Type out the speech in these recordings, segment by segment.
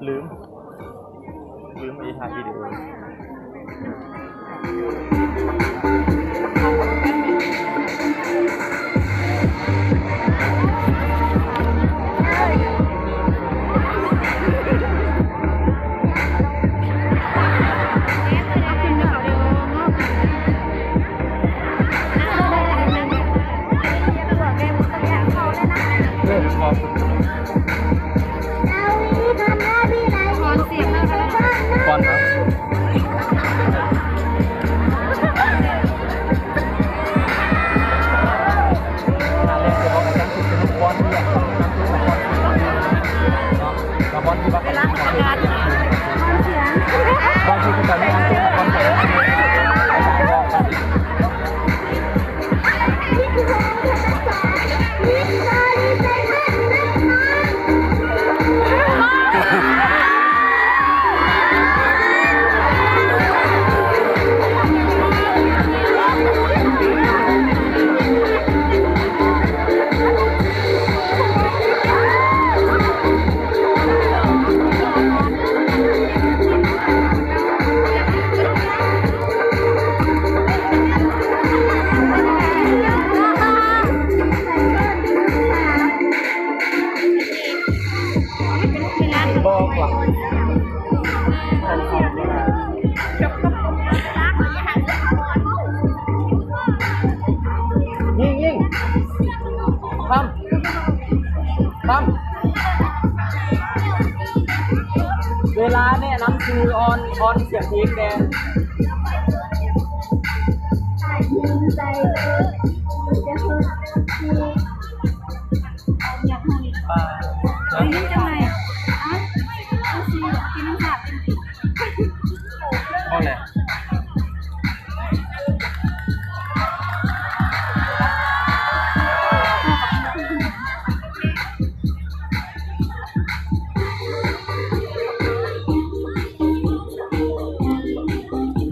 ลืมไอ้ถ่ายวิดีโอก่อนครับยิงทำเวลาเนี่ยน้ำคือออนเสียงเพลงแดงนี่จะไงดูสิกินน้ำขาดจริงๆเอาเลย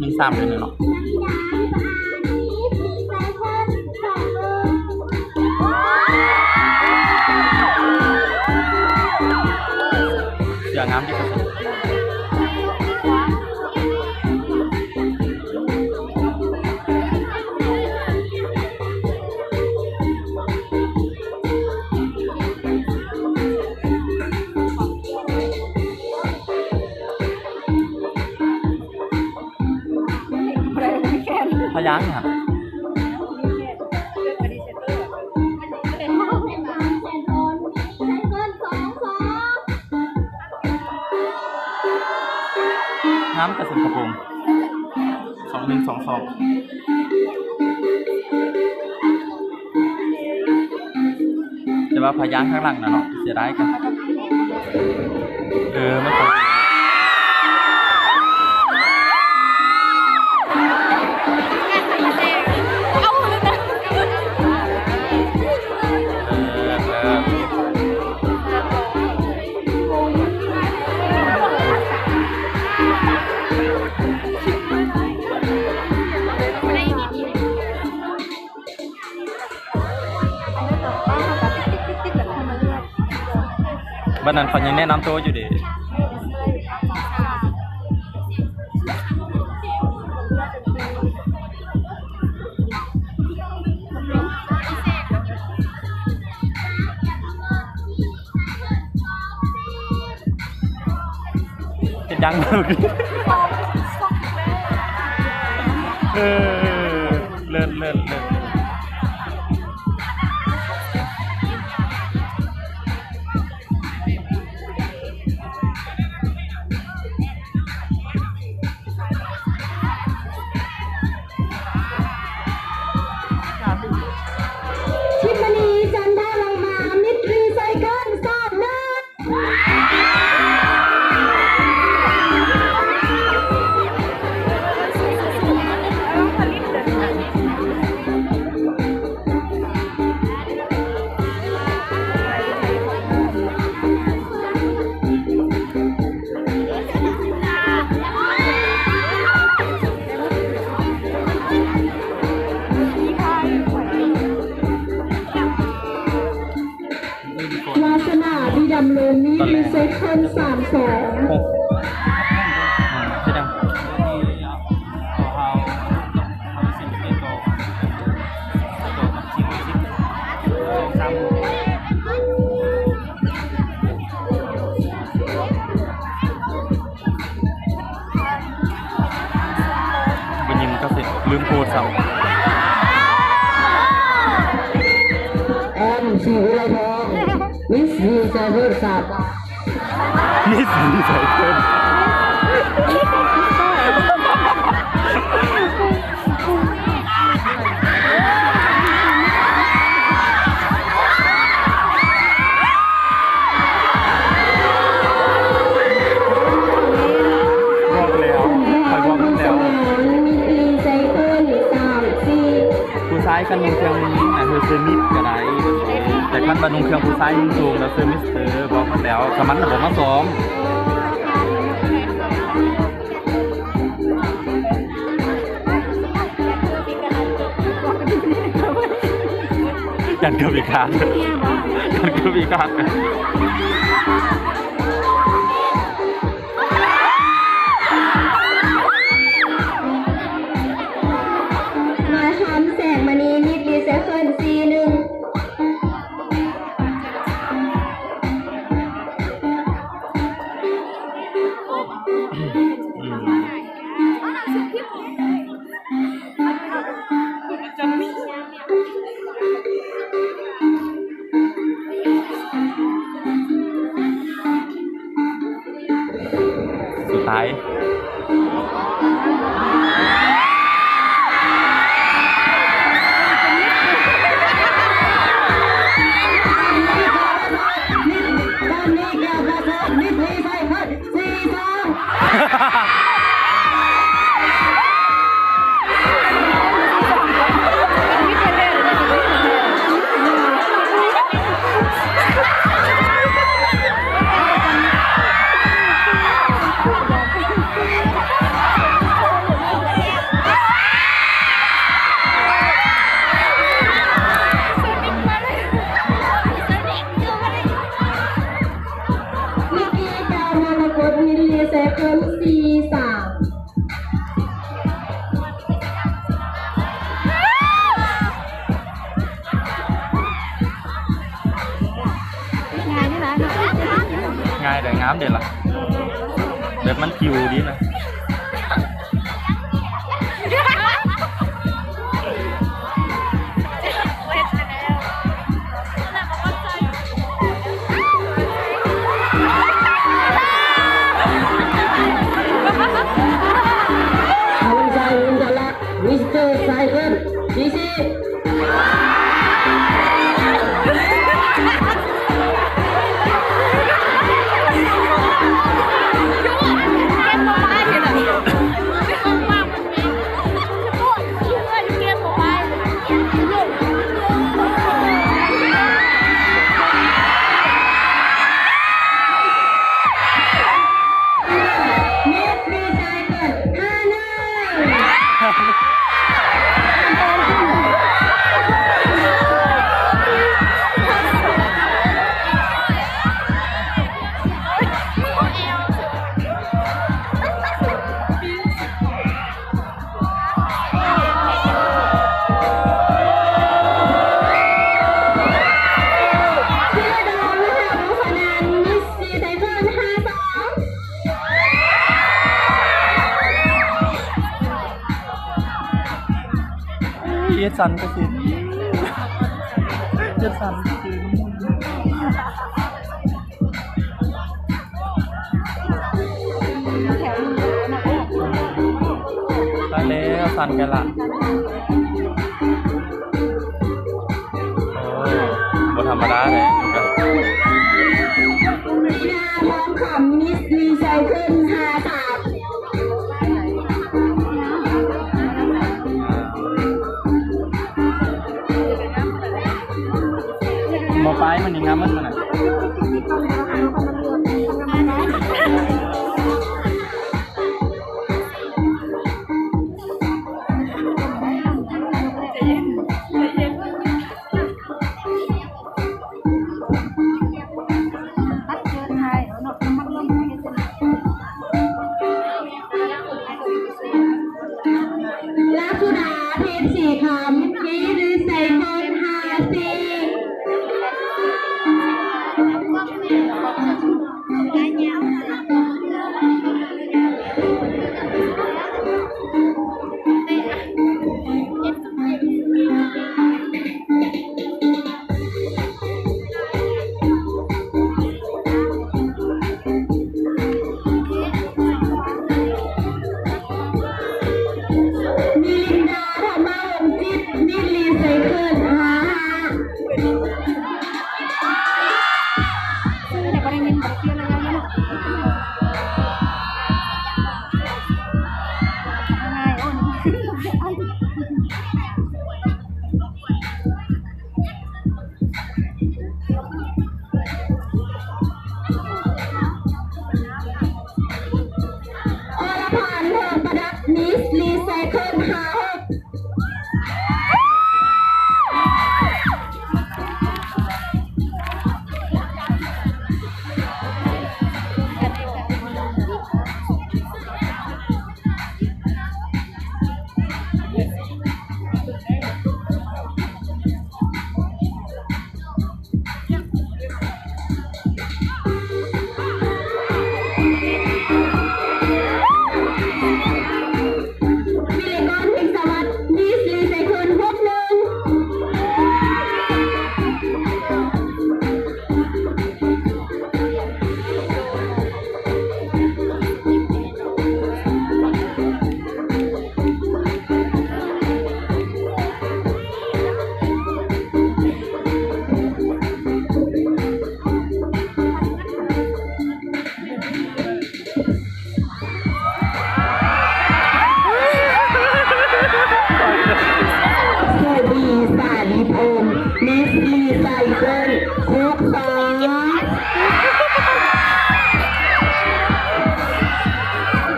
มีซ้ำเลยเนาะเสืองามดีกว่าพยัญชนะน้ำกระสุนกระโปรง2122แต่ว่าพยัญชนะข้างหลังนะเนาะเสียดายกันไม่ควรวันนั้นเขายังแนะนำตัวอยู่ดิจะดังมากเลิศชิปนีจันทาลัยมามิตรีไซเคิลสาดเลิศ มีรีเซ็ตคน32 6ใช่ไหมบันยิมก็เสร็จลืมโพสต์ แอมสีวิไลทองมิสซีไซเบอร์สับ นี่สีใส่เพิ่มบอกแล้วคอยบอกแล้ว รีไซเคิล34ผู้ชายกันนุ่งเครื่องเซอร์มิดก็ได้แต่ขั้นบรรนุงเครื่องผู้ชายนุ่งสูงแล้วเซอร์มิสเตอร์บอกมาแล้วสมันผมมาซ้อมกันก็มีการกันก็มีการ มาทำแสงมณีนิดรีไซเคิล41สุดท้ายด้านนี้แก้วกระสอบนิดรีไซเคิล42นิกกี้แก้วมรกตนิดรีไซเคิล43ง่ายแต่งามเด็ดละแบบมันคิวดีนะคุณชายอุนจลักษ์มิสเตอร์ไซเคิล40มิสรีไซเคิลชื่อดอมนะคะน้องสนันมิสรีไซเคิล52เยสันก็คือเยสันคือได้แล้วสันกันละโอ้บ่ธรรมดาเลยกัน มีนาทองคำมิสรีไซเคิลมาไปมันยังงามมันมัน มีลินดาธรรมวงจิตมิตรรีไซเคิลแต่ก็ได้ยินแบบเที่ยวแล้วนะง่ายอ่อนอรพันธ์เทิงประดับมิตรรีไซเคิลวิเลกรเพ็งสวัสดิ์มิตรรีไซเคิลผู้บีสาลีพงศ์มิตรรีไซเคิล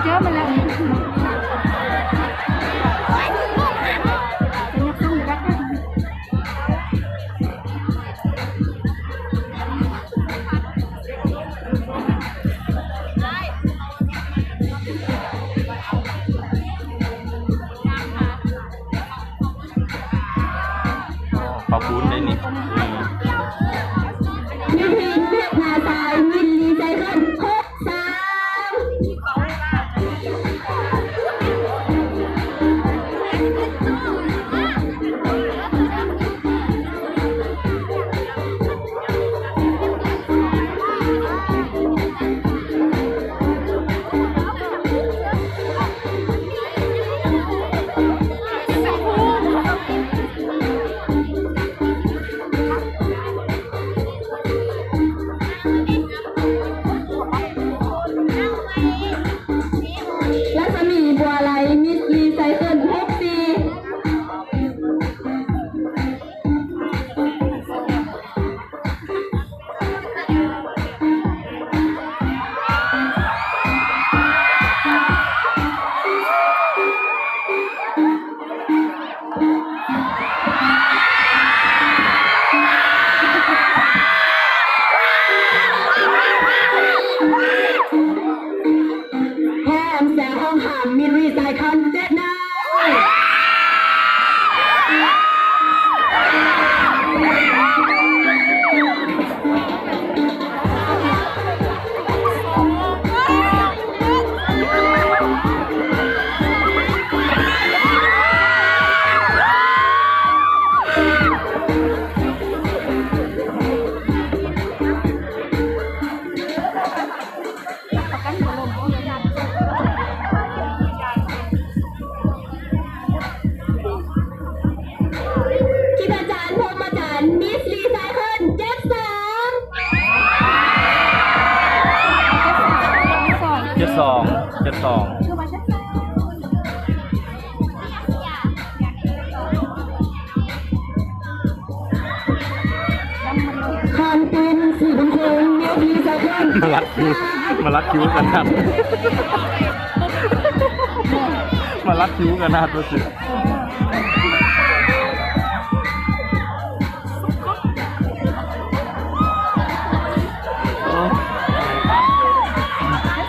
เจอมาแล้วเป็นยักษ์ต้องรักขอบคุณได้นี่ นิพินเทพนาสายมิตรรีไซเคิลรัศมีบัวไหลมิตรรีไซเคิลแฮมแสงห้องหามมิตรรีไซเคิลเจ็ดนายทิพจันทร์พรหมจันทร์มิตรรีไซเคิลเจ็ดสอง 72คือมาชัดคอนตินสีบุญคงมิตรรีไซเคิล มารัดคิ้วมารัดคิ้วกันนะมารัดคิ้วกันนะตัวสิ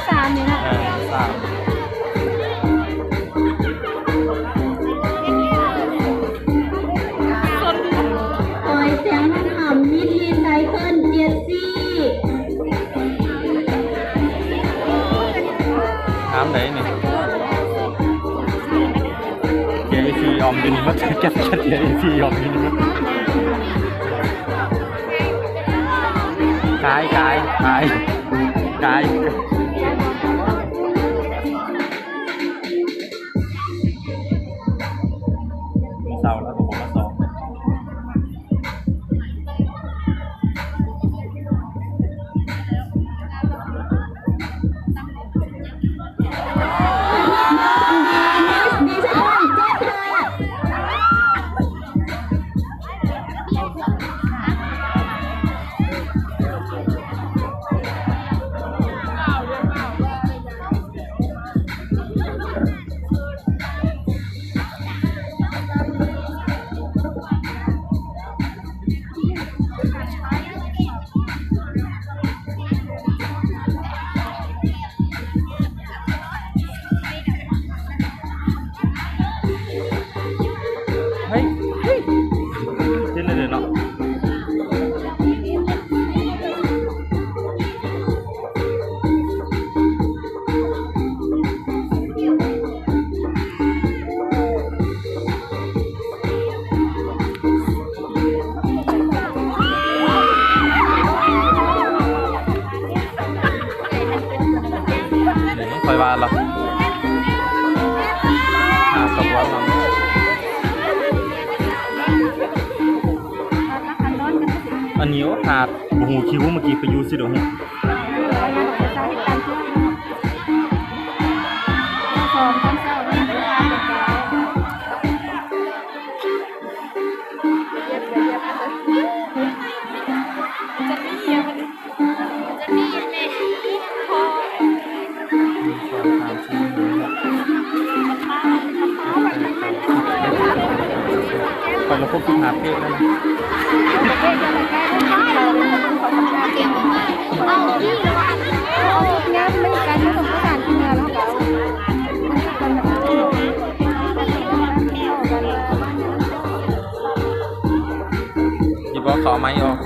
สามเนี่ยนะ สาม ออยแสงห้องหามมิตรรีไซเคิลเจ็ดสี่ ามไหนนี่เกียร์ AC ออมอยู่นี่มันแก๊สเกียร์ AC ออมอยู่นี่มันกายเศร้าแล้วก็ผมมาสอบเฮ้ยเล่นเลยเนาะเดี๋ยวคอยวานหรอขบวนเราอันนี้หาดหูคิวเมื่อกี้ไปยูสิเดี๋ยวนี้ไปแล้วพบที่หาดเพศแล้วนะที่บอกเขาไม่ออก